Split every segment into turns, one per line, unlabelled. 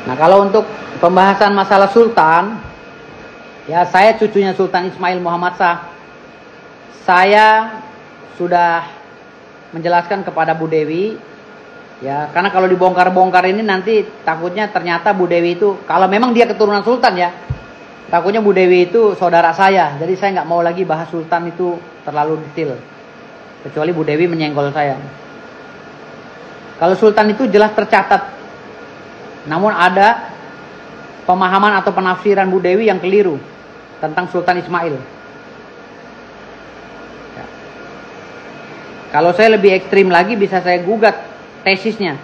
Nah, kalau untuk pembahasan masalah sultan, ya saya cucunya Sultan Ismail Muhammad Shah. Saya sudah menjelaskan kepada Bu Dewi, ya, karena kalau dibongkar-bongkar ini nanti takutnya ternyata Bu Dewi itu, kalau memang dia keturunan sultan ya, takutnya Bu Dewi itu saudara saya. Jadi saya nggak mau lagi bahas sultan itu terlalu detail, kecuali Bu Dewi menyenggol saya. Kalau sultan itu jelas tercatat, namun ada pemahaman atau penafsiran Bu Dewi yang keliru tentang Sultan Ismail. Ya. Kalau saya lebih ekstrim lagi, bisa saya gugat tesisnya,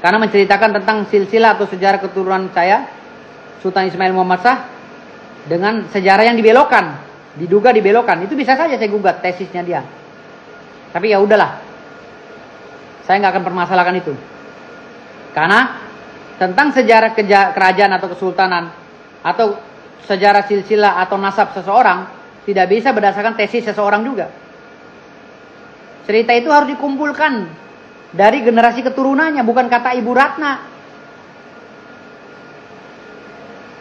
karena menceritakan tentang silsilah atau sejarah keturunan saya, Sultan Ismail Muhammad Shah, dengan sejarah yang dibelokkan, diduga dibelokkan. Itu bisa saja saya gugat tesisnya dia. Tapi ya udahlah, saya nggak akan permasalahkan itu, karena tentang sejarah kerajaan atau kesultanan atau sejarah silsilah atau nasab seseorang tidak bisa berdasarkan tesis seseorang juga. Cerita itu harus dikumpulkan dari generasi keturunannya, bukan kata Ibu Ratna.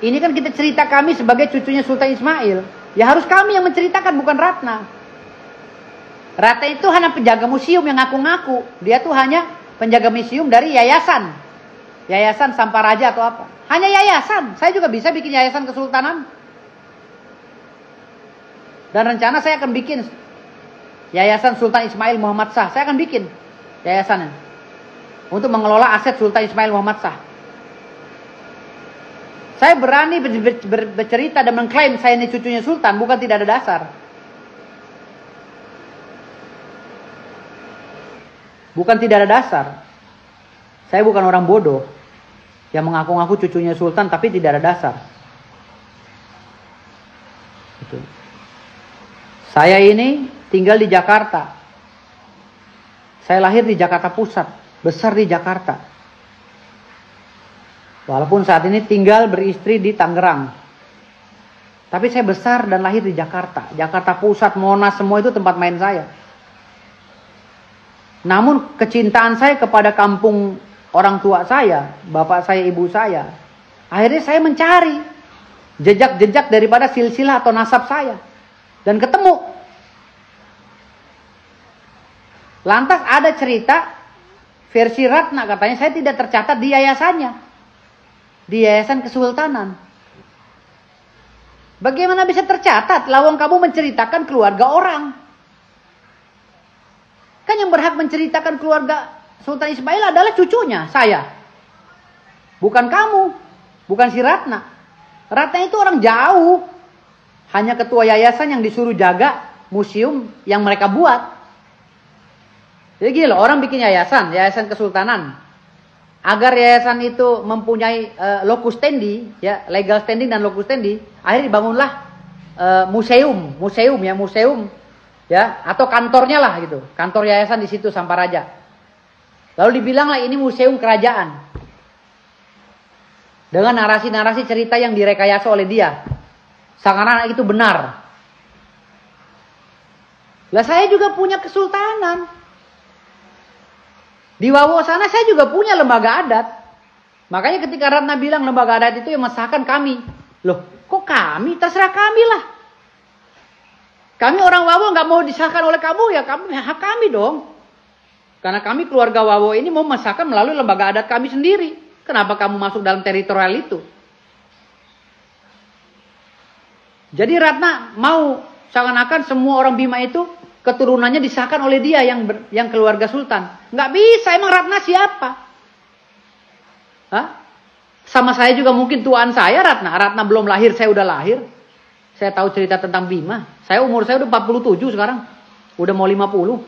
Ini kan kita cerita kami sebagai cucunya Sultan Ismail, ya harus kami yang menceritakan, bukan Ratna. Ratna itu hanya penjaga museum yang ngaku-ngaku. Dia tuh hanya penjaga museum dari yayasan Samparaja atau apa. Hanya yayasan. Saya juga bisa bikin yayasan kesultanan. Dan rencana saya akan bikin yayasan Sultan Ismail Muhammad Shah. Saya akan bikin yayasannya untuk mengelola aset Sultan Ismail Muhammad Shah. Saya berani bercerita dan mengklaim saya ini cucunya sultan, bukan tidak ada dasar. Bukan tidak ada dasar. Saya bukan orang bodoh yang mengaku-ngaku cucunya sultan tapi tidak ada dasar. Gitu. Saya ini tinggal di Jakarta. Saya lahir di Jakarta Pusat, besar di Jakarta. Walaupun saat ini tinggal beristri di Tangerang. Tapi saya besar dan lahir di Jakarta. Jakarta Pusat, Monas, semua itu tempat main saya. Namun kecintaan saya kepada kampung orang tua saya, bapak saya, ibu saya, akhirnya saya mencari jejak-jejak daripada silsilah atau nasab saya. Dan ketemu. Lantas ada cerita versi Ratna, katanya saya tidak tercatat di yayasannya, di yayasan kesultanan. Bagaimana bisa tercatat? Lawang kamu menceritakan keluarga orang. Kan yang berhak menceritakan keluarga Sultan Ismail adalah cucunya, saya. Bukan kamu, bukan si Ratna. Ratna itu orang jauh. Hanya ketua yayasan yang disuruh jaga museum yang mereka buat. Jadi gini loh, orang bikin yayasan kesultanan. Agar yayasan itu mempunyai locus standi, ya, legal standing dan locus standi, akhirnya dibangunlah museum, ya, atau kantornya lah gitu. Kantor yayasan di situ Samparaja. Lalu dibilanglah ini museum kerajaan. Dengan narasi-narasi cerita yang direkayasa oleh dia. Seakan-akan itu benar. Lah saya juga punya kesultanan. Di Wawo sana saya juga punya lembaga adat. Makanya ketika Ratna bilang lembaga adat itu yang mensahkan kami. Loh, kok kami? Terserah kami lah. Kami orang Wawo nggak mau disahkan oleh kamu, ya kami, hak kami dong. Karena kami keluarga Wawo ini mau mensahkan melalui lembaga adat kami sendiri. Kenapa kamu masuk dalam teritorial itu? Jadi Ratna mau seakan-akan semua orang Bima itu keturunannya disahkan oleh dia yang keluarga sultan. Nggak bisa, emang Ratna siapa? Hah? Sama saya juga mungkin tuaan saya Ratna. Ratna belum lahir, saya udah lahir. Saya tahu cerita tentang Bima. Umur saya udah 47 sekarang. Udah mau 50.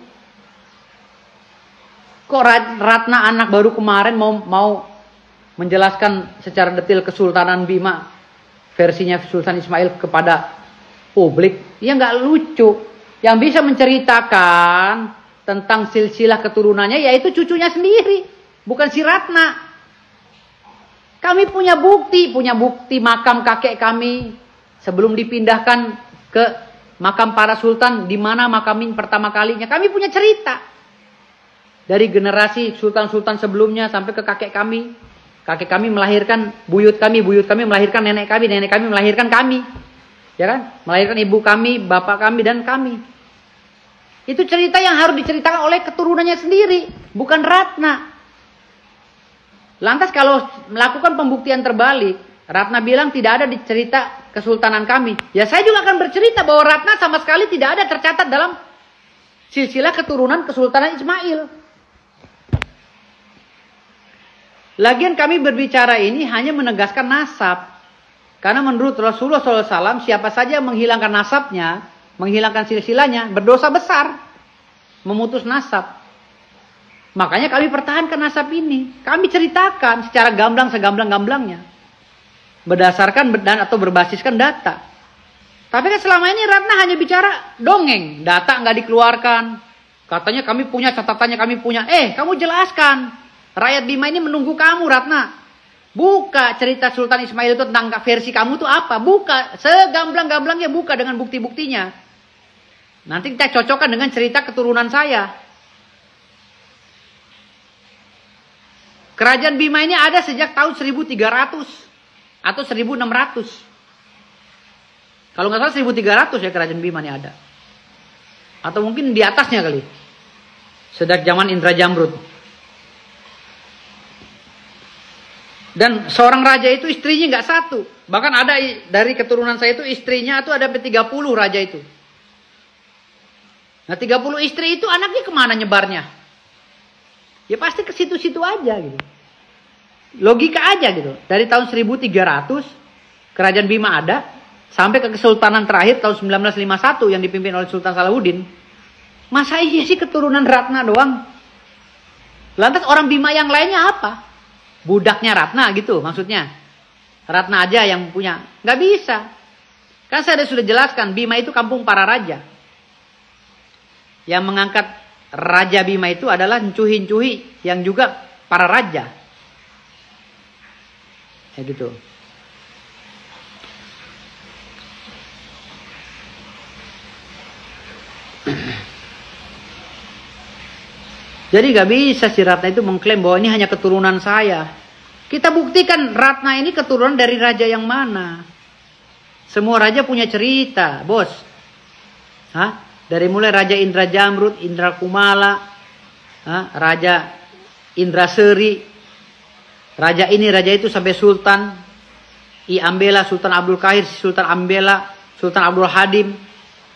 Kok Ratna anak baru kemarin mau menjelaskan secara detail kesultanan Bima versinya Sultan Ismail kepada publik? Ya nggak lucu. Yang bisa menceritakan tentang silsilah keturunannya yaitu cucunya sendiri, bukan si Ratna. Kami punya bukti makam kakek kami sebelum dipindahkan ke makam para sultan, di mana makamin pertama kalinya. Kami punya cerita dari generasi sultan-sultan sebelumnya sampai ke kakek kami. Kakek kami melahirkan buyut kami melahirkan nenek kami melahirkan kami. Ya kan? Melahirkan ibu kami, bapak kami, dan kami. Itu cerita yang harus diceritakan oleh keturunannya sendiri, bukan Ratna. Lantas kalau melakukan pembuktian terbalik, Ratna bilang tidak ada di cerita kesultanan kami. Ya saya juga akan bercerita bahwa Ratna sama sekali tidak ada tercatat dalam silsilah keturunan Kesultanan Ismail. Lagian kami berbicara ini hanya menegaskan nasab. Karena menurut Rasulullah SAW, siapa saja yang menghilangkan nasabnya, menghilangkan silsilahnya, berdosa besar. Memutus nasab. Makanya kami pertahankan nasab ini. Kami ceritakan secara gamblang segamblang-gamblangnya. Berdasarkan atau berbasiskan data. Tapi kan selama ini Ratna hanya bicara dongeng. Data nggak dikeluarkan. Katanya kami punya catatannya, kami punya. Kamu jelaskan. Rakyat Bima ini menunggu kamu, Ratna. Buka cerita Sultan Ismail itu tentang versi kamu itu apa. Buka. Segamblang-gamblangnya buka dengan bukti-buktinya. Nanti kita cocokkan dengan cerita keturunan saya. Kerajaan Bima ini ada sejak tahun 1300 atau 1600. Kalau nggak salah 1300 ya kerajaan Bima ini ada. Atau mungkin di atasnya kali. Sejak zaman Indra Jamrud. Dan seorang raja itu istrinya nggak satu. Bahkan ada dari keturunan saya itu istrinya itu ada 30 raja itu. Nah 30 istri itu anaknya kemana nyebarnya? Ya pasti ke situ-situ aja gitu. Logika aja gitu. Dari tahun 1300 kerajaan Bima ada. Sampai ke kesultanan terakhir tahun 1951 yang dipimpin oleh Sultan Salahuddin. Masa iya sih keturunan Ratna doang? Lantas orang Bima yang lainnya apa? Budaknya Ratna gitu maksudnya. Ratna aja yang punya. Nggak bisa. Kan saya sudah jelaskan. Bima itu kampung para raja. Yang mengangkat Raja Bima itu adalah Ncuhi-Ncuhi. Yang juga para raja. Ya gitu. Jadi gak bisa si Ratna itu mengklaim bahwa ini hanya keturunan saya. Kita buktikan Ratna ini keturunan dari raja yang mana. Semua raja punya cerita, bos. Dari mulai Raja Indra Jamrud, Indra Kumala, Raja Indra Seri, raja ini, raja itu sampai Sultan I Ambela, Sultan Abdul Kahir, Sultan Ambela, Sultan Abdul Hadim.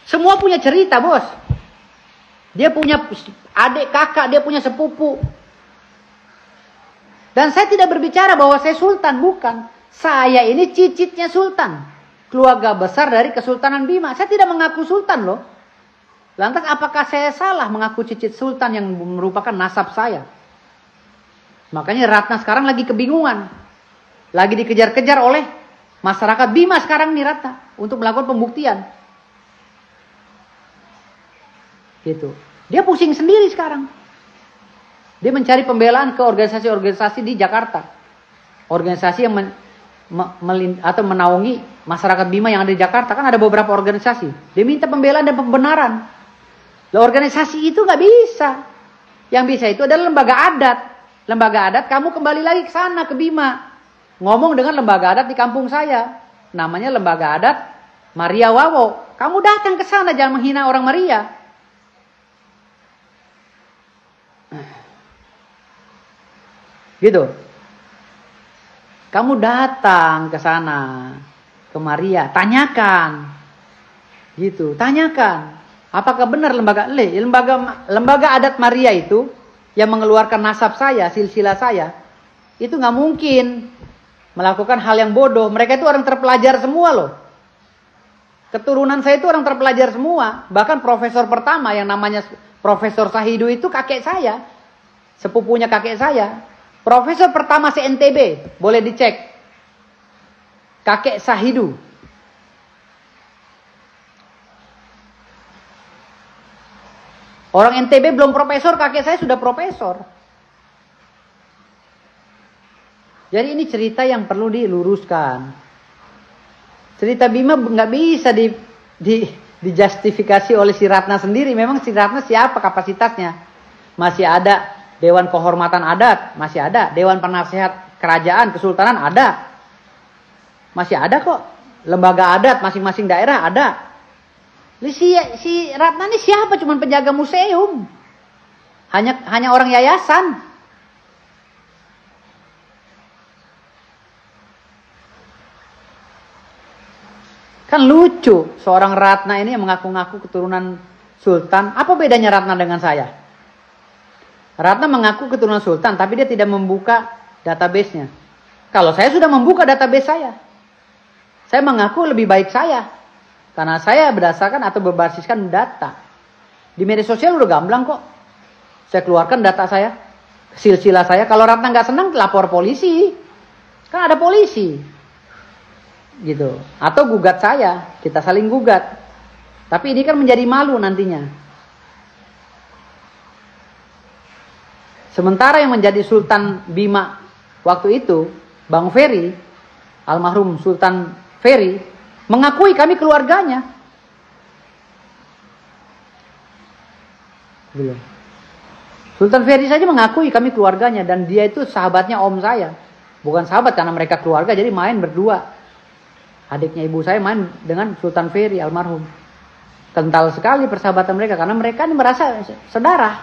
Semua punya cerita, bos. Dia punya adik, kakak, dia punya sepupu. Dan saya tidak berbicara bahwa saya sultan, bukan. Saya ini cicitnya sultan. Keluarga besar dari Kesultanan Bima. Saya tidak mengaku sultan loh. Lantas apakah saya salah mengaku cicit sultan yang merupakan nasab saya? Makanya Ratna sekarang lagi kebingungan. Lagi dikejar-kejar oleh masyarakat Bima sekarang nih Ratna. Untuk melakukan pembuktian. Gitu. Dia pusing sendiri sekarang. Dia mencari pembelaan ke organisasi-organisasi di Jakarta. Organisasi yang menaungi masyarakat Bima yang ada di Jakarta. Kan ada beberapa organisasi. Dia minta pembelaan dan pembenaran. Lah organisasi itu nggak bisa. Yang bisa itu adalah lembaga adat. Lembaga adat kamu kembali lagi ke sana ke Bima. Ngomong dengan lembaga adat di kampung saya. Namanya lembaga adat Maria Wawo. Kamu datang ke sana, jangan menghina orang Maria. Gitu. Kamu datang ke sana, ke Maria, tanyakan. Gitu, tanyakan. Apakah benar lembaga adat Maria itu yang mengeluarkan nasab saya, silsilah saya, itu nggak mungkin melakukan hal yang bodoh. Mereka itu orang terpelajar semua loh. Keturunan saya itu orang terpelajar semua. Bahkan profesor pertama yang namanya Profesor Sahidu itu kakek saya. Sepupunya kakek saya. Profesor pertama se-NTB. Boleh dicek. Kakek Sahidu. Orang NTB belum profesor, kakek saya sudah profesor. Jadi ini cerita yang perlu diluruskan. Cerita Bima nggak bisa dijustifikasi oleh si Ratna sendiri. Memang si Ratna siapa kapasitasnya? Masih ada Dewan Kehormatan Adat, masih ada Dewan Penasehat kerajaan, kesultanan ada. Masih ada kok. Lembaga adat masing-masing daerah ada. Si Ratna ini siapa? Cuman penjaga museum. Hanya orang yayasan. Kan lucu, seorang Ratna ini yang mengaku-ngaku keturunan sultan. Apa bedanya Ratna dengan saya? Ratna mengaku keturunan sultan, tapi dia tidak membuka database-nya. Kalau saya sudah membuka database saya mengaku lebih baik saya. Karena saya berdasarkan atau berbasiskan data. Di media sosial udah gamblang kok. Saya keluarkan data saya, silsilah saya. Kalau Ratna nggak senang, lapor polisi. Kan ada polisi. Gitu, atau gugat saya, kita saling gugat. Tapi ini kan menjadi malu nantinya. Sementara yang menjadi Sultan Bima waktu itu, Bang Ferry, almarhum Sultan Ferry, mengakui kami keluarganya. Belum. Sultan Ferry saja mengakui kami keluarganya, dan dia itu sahabatnya om saya. Bukan sahabat karena mereka keluarga, jadi main berdua. Adiknya ibu saya main dengan Sultan Ferry almarhum. Kental sekali persahabatan mereka karena mereka ini merasa saudara.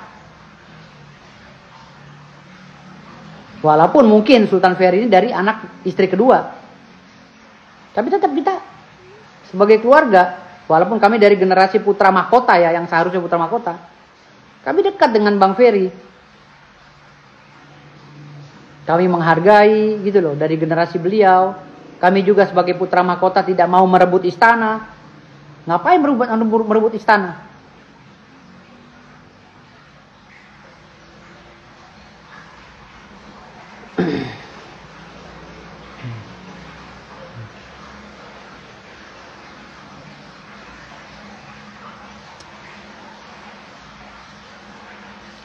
Walaupun mungkin Sultan Ferry ini dari anak istri kedua. Tapi tetap kita sebagai keluarga, walaupun kami dari generasi putra mahkota ya, yang seharusnya putra mahkota, kami dekat dengan Bang Ferry. Kami menghargai gitu loh dari generasi beliau. Kami juga sebagai putra mahkota tidak mau merebut istana. Ngapain merebut istana?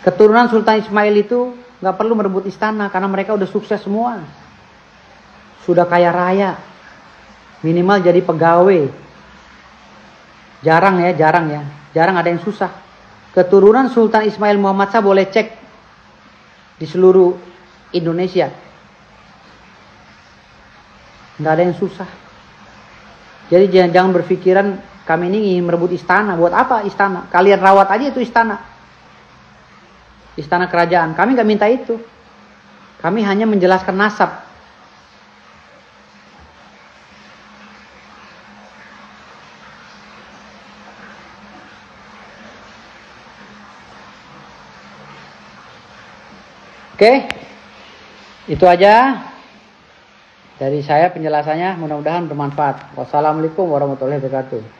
Keturunan Sultan Ismail itu nggak perlu merebut istana karena mereka udah sukses semua. Sudah kaya raya, minimal jadi pegawai. Jarang ada yang susah. Keturunan Sultan Ismail Muhammad Shah boleh cek di seluruh Indonesia. Nggak ada yang susah. Jadi jangan berpikiran kami ini ingin merebut istana. Buat apa istana? Kalian rawat aja itu istana. Istana kerajaan. Kami nggak minta itu. Kami hanya menjelaskan nasab. Oke, itu aja dari saya penjelasannya, mudah-mudahan bermanfaat. Wassalamualaikum warahmatullahi wabarakatuh.